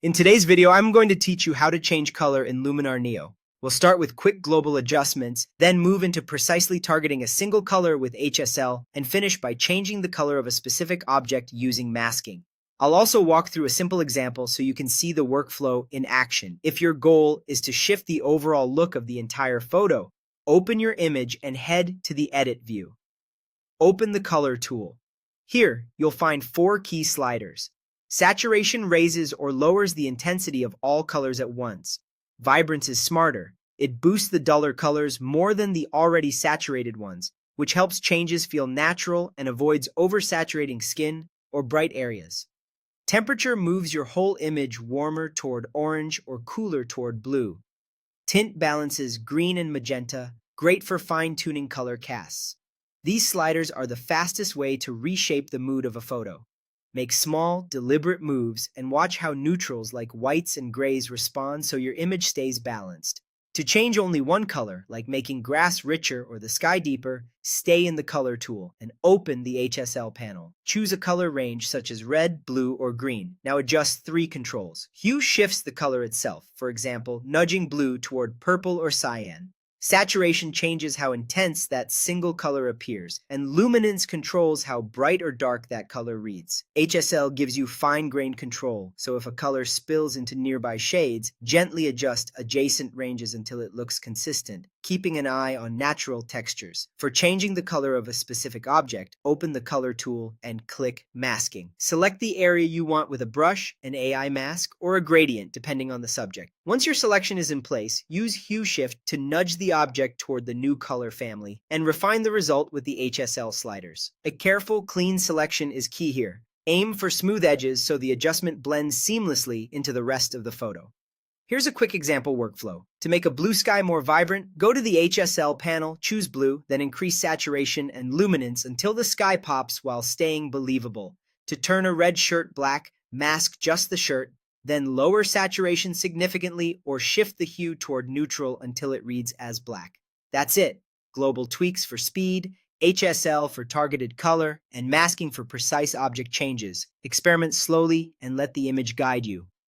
In today's video, I'm going to teach you how to change color in Luminar Neo. We'll start with quick global adjustments, then move into precisely targeting a single color with HSL, and finish by changing the color of a specific object using masking. I'll also walk through a simple example so you can see the workflow in action. If your goal is to shift the overall look of the entire photo, open your image and head to the Edit view. Open the Color tool. Here, you'll find 4 key sliders. Saturation raises or lowers the intensity of all colors at once. Vibrance is smarter. It boosts the duller colors more than the already saturated ones, which helps changes feel natural and avoids oversaturating skin or bright areas. Temperature moves your whole image warmer toward orange or cooler toward blue. Tint balances green and magenta, great for fine-tuning color casts. These sliders are the fastest way to reshape the mood of a photo. Make small, deliberate moves and watch how neutrals like whites and grays respond so your image stays balanced. To change only one color, like making grass richer or the sky deeper, stay in the Color tool and open the HSL panel. Choose a color range such as red, blue, or green. Now adjust 3 controls. Hue shifts the color itself, for example, nudging blue toward purple or cyan. Saturation changes how intense that single color appears, and luminance controls how bright or dark that color reads. HSL gives you fine-grained control, so if a color spills into nearby shades, gently adjust adjacent ranges until it looks consistent, keeping an eye on natural textures. For changing the color of a specific object, open the Color tool and click Masking. Select the area you want with a brush, an AI mask, or a gradient, depending on the subject. Once your selection is in place, use Hue Shift to nudge the object toward the new color family, and refine the result with the HSL sliders. A careful, clean selection is key here. Aim for smooth edges so the adjustment blends seamlessly into the rest of the photo. Here's a quick example workflow. To make a blue sky more vibrant, go to the HSL panel, choose blue, then increase saturation and luminance until the sky pops while staying believable. To turn a red shirt black, mask just the shirt, then lower saturation significantly or shift the hue toward neutral until it reads as black. That's it. Global tweaks for speed, HSL for targeted color, and masking for precise object changes. Experiment slowly and let the image guide you.